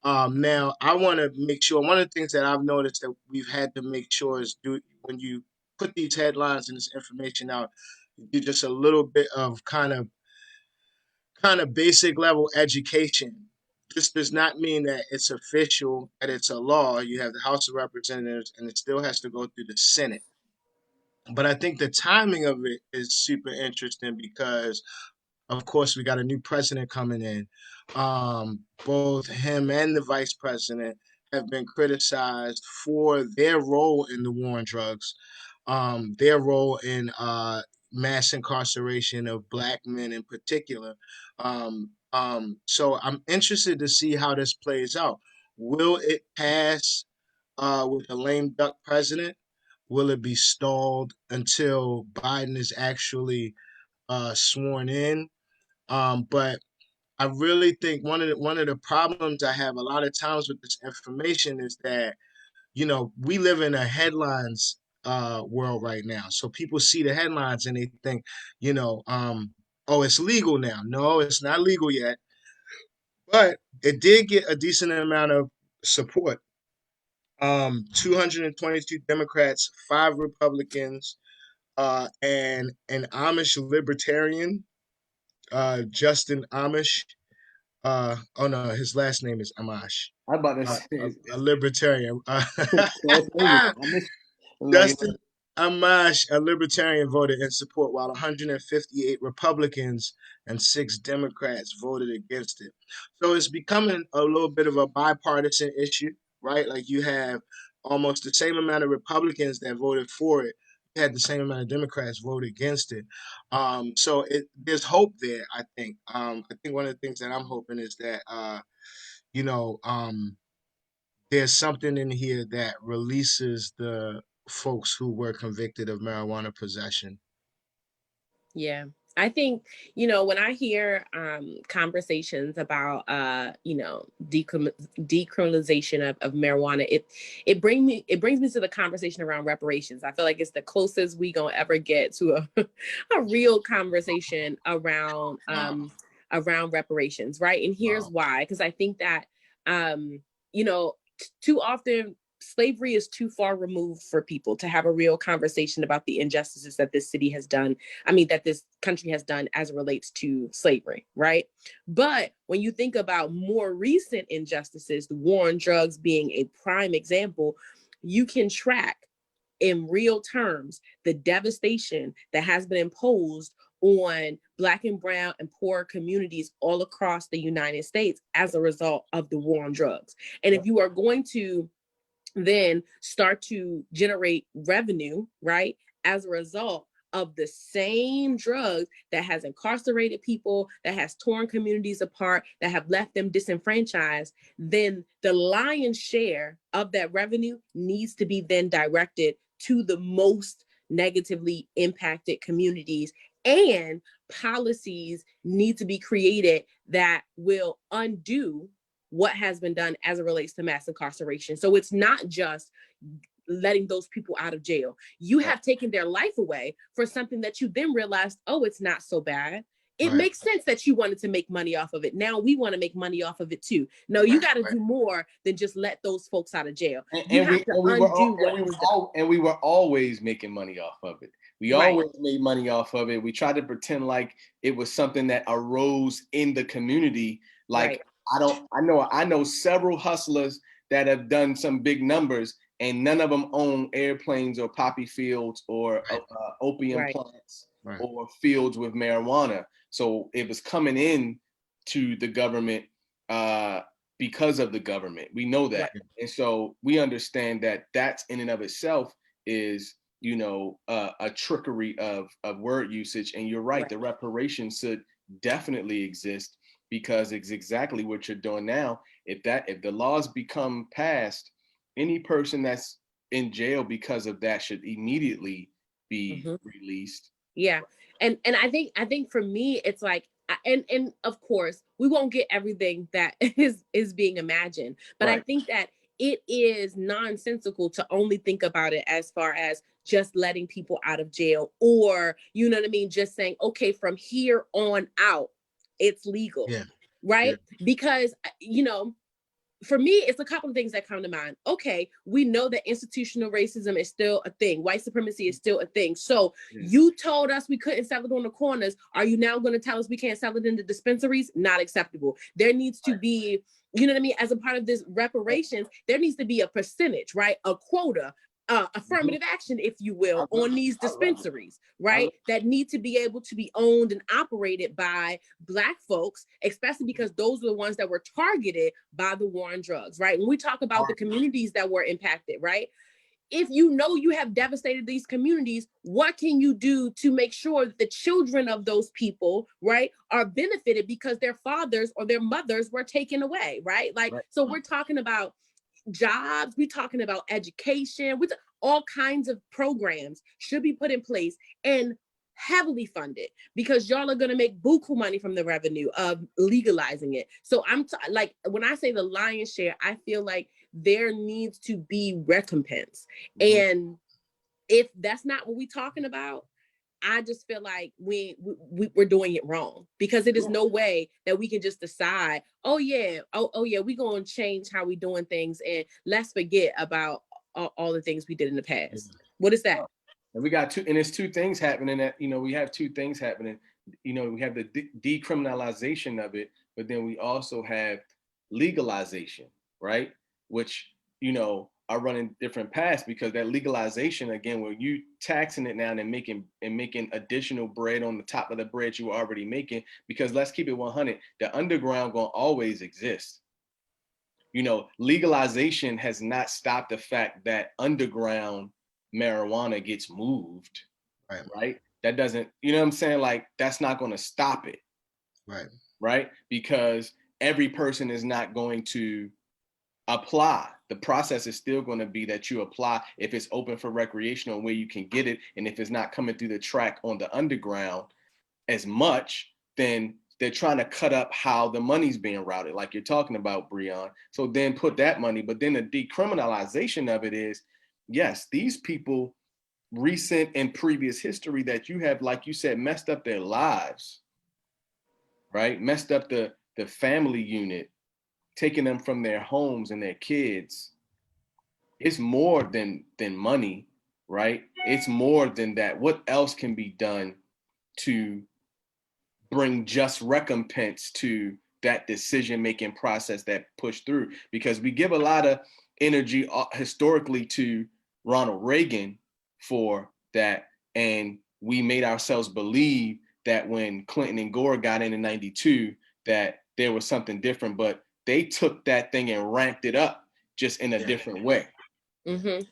Now, I want to make sure one of the things that I've noticed that we've had to make sure is do when you put these headlines and this information out, do just a little bit of kind of basic level education. This does not mean that it's official, that it's a law. You have the House of Representatives, and it still has to go through the Senate. But I think the timing of it is super interesting because, of course, we got a new president coming in. Both him and the vice president have been criticized for their role in the war on drugs, their role in mass incarceration of Black men in particular. So I'm interested to see how this plays out. Will it pass with a lame duck president? Will it be stalled until Biden is actually sworn in? But I really think one of the problems I have a lot of times with this information is that we live in a headlines world right now. So people see the headlines and they think, oh, it's legal now. No, it's not legal yet, but it did get a decent amount of support. 222 Democrats, 5 Republicans, and an Amish libertarian, Justin Amish. Oh no, his last name is Amash. I'm about to Uh, say, a libertarian. last name is Amish. I'm like, Justin Amash, a libertarian, voted in support, while 158 Republicans and 6 Democrats voted against it. So it's becoming a little bit of a bipartisan issue, right? Like you have almost the same amount of Republicans that voted for it. You had the same amount of Democrats vote against it. There's hope there, I think. I think one of the things that I'm hoping is that, you know, um, there's something in here that releases the folks who were convicted of marijuana possession. Yeah. I think, when I hear conversations about decriminalization of marijuana, it brings me to the conversation around reparations. I feel like it's the closest we gonna ever get to a real conversation around reparations, right? And here's why, because I think that you know, too often slavery is too far removed for people to have a real conversation about the injustices that this city has done. That this country has done as it relates to slavery, right? But when you think about more recent injustices, the war on drugs being a prime example, you can track in real terms the devastation that has been imposed on Black and brown and poor communities all across the United States as a result of the war on drugs. And if you are going to then start to generate revenue, right, as a result of the same drugs that has incarcerated people, that has torn communities apart, that have left them disenfranchised, then the lion's share of that revenue needs to be then directed to the most negatively impacted communities, and policies need to be created that will undo what has been done as it relates to mass incarceration. So it's not just letting those people out of jail. You have taken their life away for something that you then realized, oh, it's not so bad. It makes sense that you wanted to make money off of it. Now we want to make money off of it too. No, you got to do more than just let those folks out of jail. You have to undo what was done. And we were always making money off of it. We always made money off of it. We tried to pretend like it was something that arose in the community. Like I know several hustlers that have done some big numbers, and none of them own airplanes or poppy fields or opium Right. plants Right. or fields with marijuana. So it was coming in to the government because of the government. We know that. Right. And so we understand that that's in and of itself is, you know, a trickery of word usage. And you're right, Right. the reparations should definitely exist, because it's exactly what you're doing now. If the laws become passed, any person that's in jail because of that should immediately be released. Yeah. And I think for me, it's like, and of course we won't get everything that is being imagined, but I Right. think that it is nonsensical to only think about it as far as just letting people out of jail, or, you know what I mean, just saying, okay, from here on out, it's legal. Yeah. Right. Yeah. Because, you know, for me, it's a couple of things that come to mind. Okay, we know that institutional racism is still a thing. White supremacy is still a thing. So you told us we couldn't sell it on the corners. Are you now going to tell us we can't sell it in the dispensaries? Not acceptable. There needs to be, you know what I mean? As a part of this reparations, there needs to be a percentage, right? A quota, affirmative action, if you will, on these dispensaries, right? That need to be able to be owned and operated by Black folks, especially because those are the ones that were targeted by the war on drugs, right? When we talk about the communities that were impacted, right? If you know you have devastated these communities, what can you do to make sure that the children of those people, right, are benefited because their fathers or their mothers were taken away, right? Like, so we're talking about jobs, we're talking about education, all kinds of programs should be put in place and heavily funded, because y'all are going to make buku money from the revenue of legalizing it. So like, when I say the lion's share, I feel like there needs to be recompense. And if that's not what we're talking about, I just feel like we're doing it wrong, because it is no way that we can just decide, oh yeah, we're going to change how we doing things and let's forget about all the things we did in the past. What is that? And we got it's two things happening that, you know, we have two things happening. You know, we have the decriminalization of it, but then we also have legalization, right? Which, you know, are running different paths, because that legalization, again, where you taxing it now and making additional bread on the top of the bread you were already making, because let's keep it 100, the underground gonna always exist. You know, legalization has not stopped the fact that underground marijuana gets moved, right? That doesn't, you know what I'm saying? Like, that's not going to stop it, right? Because every person is not going to apply. The process is still going to be that you apply if it's open for recreational, where you can get it, and if it's not coming through the track on the underground as much, then they're trying to cut up how the money's being routed, like you're talking about, Breon. So then put that money, but then the decriminalization of it is, yes, these people, recent and previous history that you have, like you said, messed up their lives, right? Messed up the family unit, taking them from their homes and their kids. It's more than money, right? It's more than that. What else can be done to bring just recompense to that decision-making process that pushed through? Because we give a lot of energy historically to Ronald Reagan for that, and we made ourselves believe that when Clinton and Gore got in 92, that there was something different, but they took that thing and ramped it up just in a different way.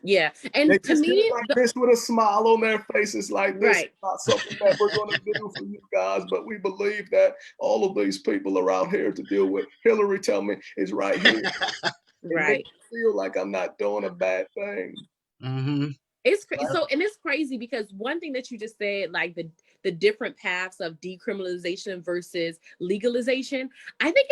Yeah, and they to me, like this with a smile on their faces, like this is not something that we're going to do for you guys, but we believe that all of these people around here to deal with, Hillary, tell me, is right here. Right. Feel like I'm not doing a bad thing. It's so, and it's crazy because one thing that you just said, like the different paths of decriminalization versus legalization, I think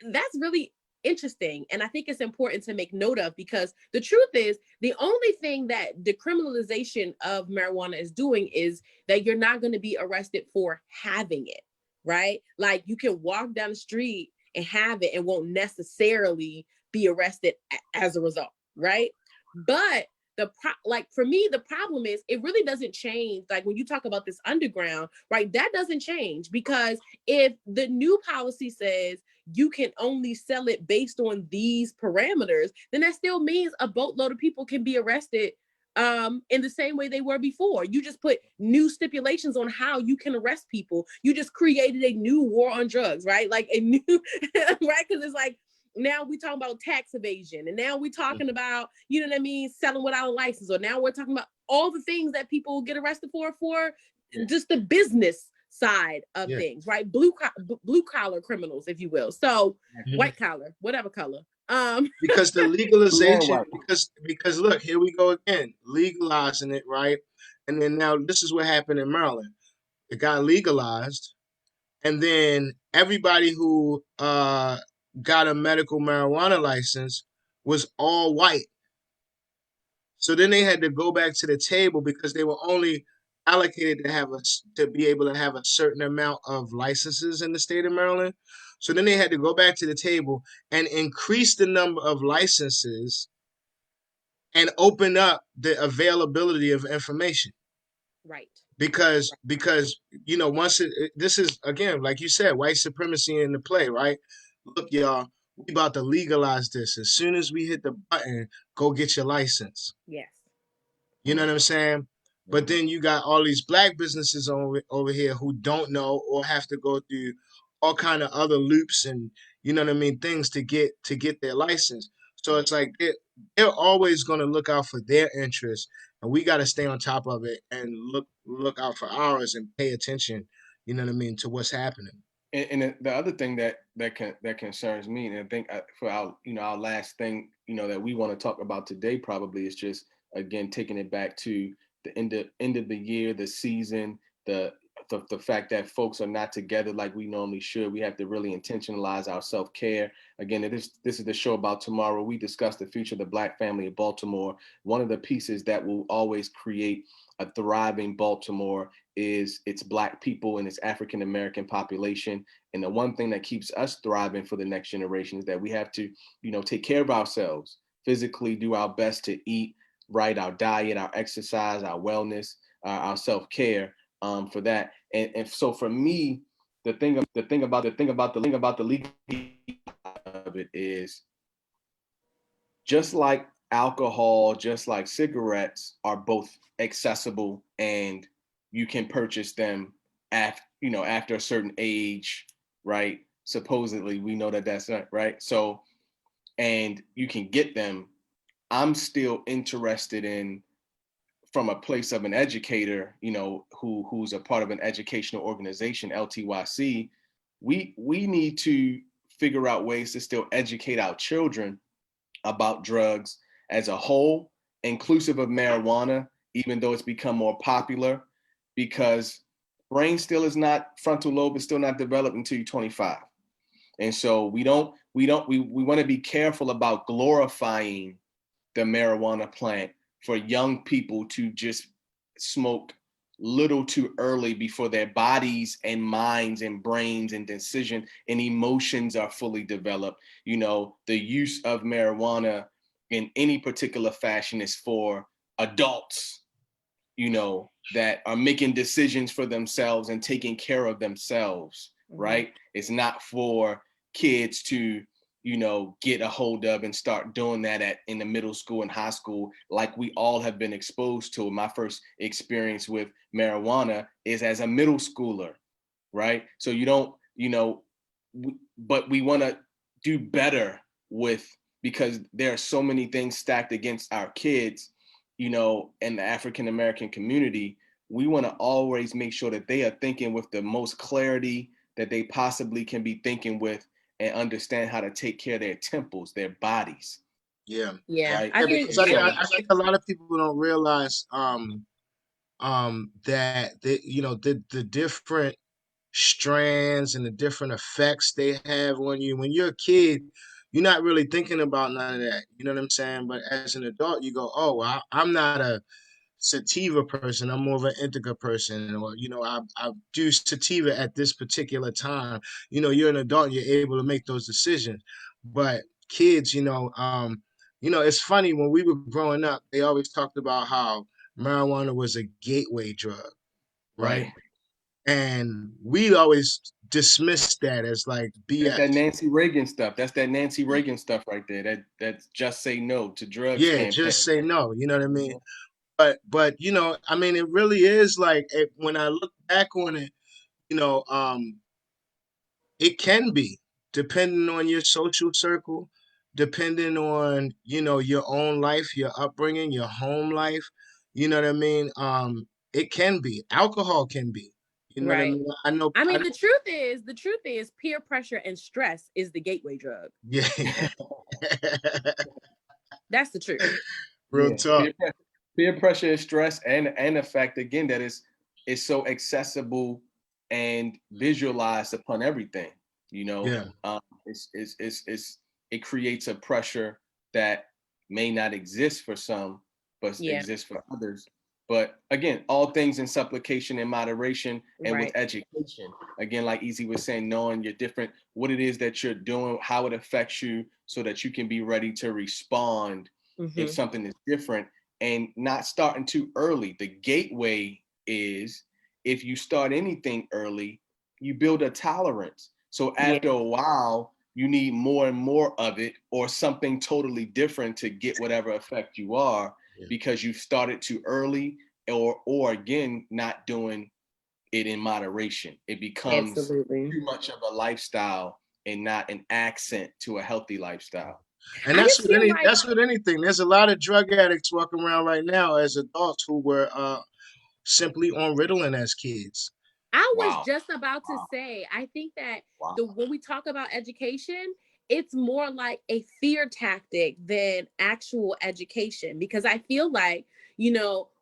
that's really interesting, and I think it's important to make note of, because the truth is the only thing that decriminalization of marijuana is doing is that you're not going to be arrested for having it, right? Like, you can walk down the street and have it and won't necessarily be arrested as a result, right? But like for me, the problem is it really doesn't change. Like when you talk about this underground, right? That doesn't change, because if the new policy says you can only sell it based on these parameters, then that still means a boatload of people can be arrested in the same way they were before. You just put new stipulations on how you can arrest people. You just created a new war on drugs, right? Like a new, right? Because it's like, now we talking about tax evasion, and now we talking about, you know what I mean, selling without a license, or now we're talking about all the things that people get arrested for just the business side of things, right? Blue collar criminals, if you will. So white collar, whatever color. Because the legalization, because look, here we go again, legalizing it, right? And then now this is what happened in Maryland. It got legalized, and then everybody who got a medical marijuana license was all white. So then they had to go back to the table because they were only allocated to be able to have a certain amount of licenses in the state of Maryland. So then they had to go back to the table and increase the number of licenses and open up the availability of information. Right. Because once this is, again, like you said, white supremacy in the play, right? Look, y'all, we about to legalize this. As soon as we hit the button, go get your license. Yes. You know what I'm saying? But then you got all these black businesses over here who don't know, or have to go through all kind of other loops and, you know what I mean, things to get their license. So it's like they're always going to look out for their interests, and we got to stay on top of it and look out for ours and pay attention, you know what I mean, to what's happening. And the other thing that concerns me, and I think for our last thing that we want to talk about today probably is just, again, taking it back to the end of the year, the season, the fact that folks are not together like we normally should. We have to really intentionalize our self-care. Again, this is the show about tomorrow. We discuss the future of the Black family of Baltimore. One of the pieces that will always create a thriving Baltimore is its Black people and its African American population. And the one thing that keeps us thriving for the next generation is that we have to, take care of ourselves physically, do our best to eat right, our diet, our exercise, our wellness, our self-care, for that. And so for me, the thing about the legal of it is, just like alcohol, just like cigarettes are both accessible and you can purchase them after a certain age, right? Supposedly, we know that that's not right. So, and you can get them. I'm still interested in, from a place of an educator, who's a part of an educational organization, LTYC. We need to figure out ways to still educate our children about drugs as a whole, inclusive of marijuana, even though it's become more popular, because frontal lobe is still not developed until you're 25. And so we want to be careful about glorifying the marijuana plant for young people to just smoke little too early before their bodies and minds and brains and decision and emotions are fully developed. The use of marijuana in any particular fashion is for adults, that are making decisions for themselves and taking care of themselves, right? It's not for kids to, get a hold of and start doing that in the middle school and high school, like we all have been exposed to. My first experience with marijuana is as a middle schooler, right? So but we want to do better because there are so many things stacked against our kids, in the African American community. We want to always make sure that they are thinking with the most clarity that they possibly can be thinking with, and understand how to take care of their temples, their bodies. Yeah. Right? I think a lot of people don't realize that the different strands and the different effects they have on you. When you're a kid, you're not really thinking about none of that. You know what I'm saying? But as an adult, you go, oh, well, I'm not a sativa person. I'm more of an indica person, or I do sativa at this particular time. You're an adult, and you're able to make those decisions. But kids, You know, it's funny when we were growing up, they always talked about how marijuana was a gateway drug, right? Right. And we always dismissed that as like That's BS. that Nancy Reagan stuff. That's that Nancy Reagan stuff right there. That's just say no to drugs Yeah, campaign. just say no. You know what I mean? But you know, I mean, it really is like when I look back on it, you know, it can be depending on your social circle, depending on your own life, your upbringing, your home life. You know what I mean? It can be. Alcohol can be. You know what I Right. mean? I know. I I mean, know. the truth is peer pressure and stress is the gateway drug. Yeah. That's the truth. Real Yeah, talk. peer pressure and stress, and the fact again that it's so accessible and visualized upon everything. You know, Yeah. it creates a pressure that may not exist for some, but Yeah. exists for others. But again, all things in supplication and moderation, and with Right. education. Again, like Easy was saying, knowing your different what it is that you're doing, how it affects you, so that you can be ready to respond if Mm-hmm. something is different, and not starting too early. The gateway is if you start anything early, you build a tolerance. So Yeah. after a while, you need more and more of it or something totally different to get whatever effect you are, Yeah. because you started too early, or again, not doing it in moderation. It becomes Absolutely. too much of a lifestyle and not an accent to a healthy lifestyle. And I just feel like that's with anything. There's a lot of drug addicts walking around right now as adults who were simply on Ritalin as kids. I was Wow. just about to Wow. say, I think that Wow. when we talk about education, it's more like a fear tactic than actual education, because I feel like,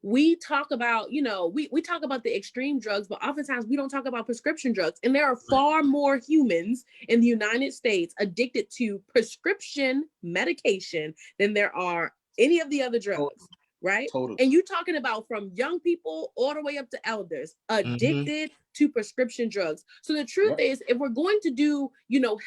we talk about, we talk about the extreme drugs, but oftentimes we don't talk about prescription drugs. And there are Right. far more humans in the United States addicted to prescription medication than there are any of the other drugs, right? Totally. And you're talking about from young people all the way up to elders Mm-hmm. addicted to prescription drugs. So the truth Yep. is, if we're going to do,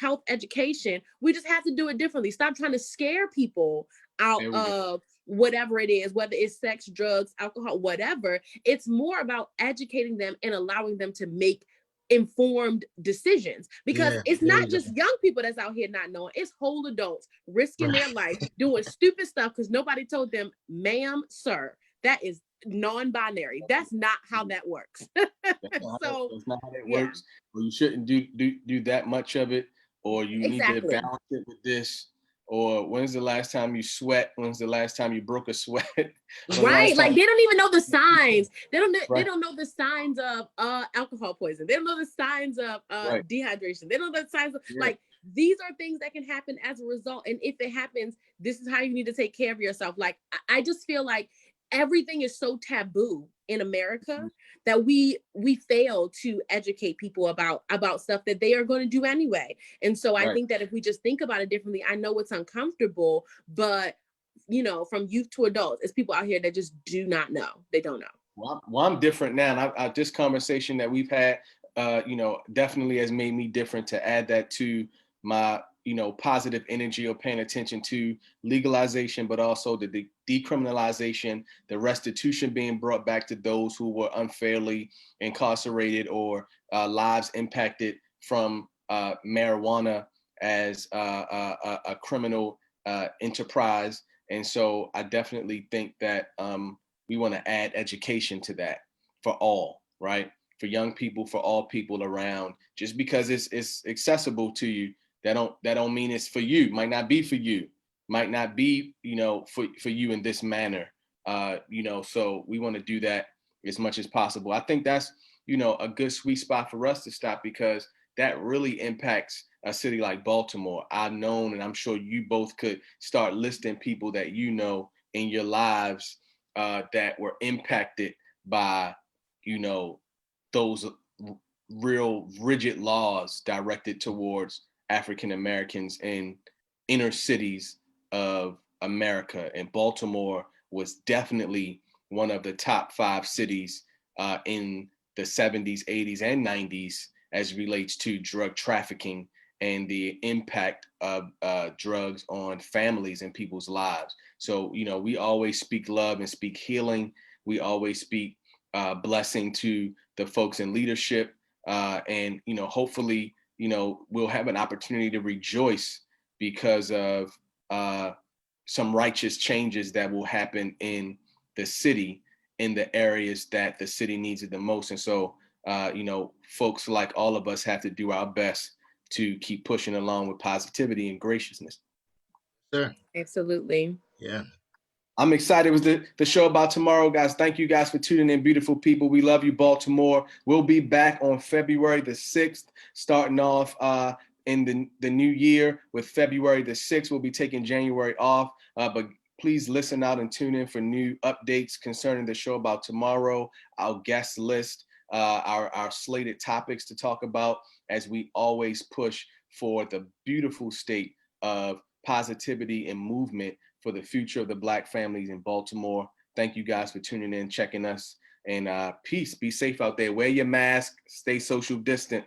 health education, we just have to do it differently. Stop trying to scare people out There we go. of whatever it is, whether it's sex, drugs, alcohol, whatever. It's more about educating them and allowing them to make informed decisions, because Yeah. it's There not you go. just young people that's out here not knowing. It's whole adults risking Right. their life doing stupid stuff because nobody told them, ma'am, sir, that is non-binary. That's not how that works. So That's not how that yeah, works. Or you shouldn't do that much of it, or you need to exactly. balance it with this. Or when's the last time you sweat? When's the last time you broke a sweat? When's the Right. last Like time? they don't even know the signs. They Right. don't know the signs of alcohol poison. They don't know the signs of Right. dehydration. They don't know the signs of, Yeah. like, these are things that can happen as a result. And if it happens, this is how you need to take care of yourself. Like I just feel like everything is so taboo in America that we fail to educate people about stuff that they are going to do anyway. And so I Right. think that if we just think about it differently, I know it's uncomfortable, but from youth to adults, it's people out here that just do not know. They don't know. Well, I'm different now. And this conversation that we've had, definitely has made me different, to add that to my, positive energy or paying attention to legalization, but also the decriminalization, the restitution being brought back to those who were unfairly incarcerated, or lives impacted from marijuana as a criminal enterprise. And so I definitely think that we want to add education to that for all, right? For young people, for all people around. Just because it's accessible to you, that don't mean it's for you. Might not be for you. Might not be, for you in this manner. So we want to do that as much as possible. I think that's, a good sweet spot for us to stop, because that really impacts a city like Baltimore. I've known, and I'm sure you both could start listing people that in your lives that were impacted by, those real rigid laws directed towards African Americans in inner cities of America. And Baltimore was definitely one of the top 5 cities in the 70s, 80s, and 90s as relates to drug trafficking and the impact of drugs on families and people's lives. So, we always speak love and speak healing. We always speak blessing to the folks in leadership. And, hopefully, we'll have an opportunity to rejoice because of some righteous changes that will happen in the city, in the areas that the city needs it the most. And so, folks like all of us have to do our best to keep pushing along with positivity and graciousness. Sure. Absolutely. Yeah. I'm excited with the show about tomorrow, guys. Thank you guys for tuning in, beautiful people. We love you, Baltimore. We'll be back on February the 6th, starting off in the new year with February the 6th. We'll be taking January off, but please listen out and tune in for new updates concerning the show about tomorrow, our guest list, our slated topics to talk about, as we always push for the beautiful state of positivity and movement for the future of the Black families in Baltimore. Thank you guys for tuning in, checking us, and peace. Be safe out there. Wear your mask. Stay social distant.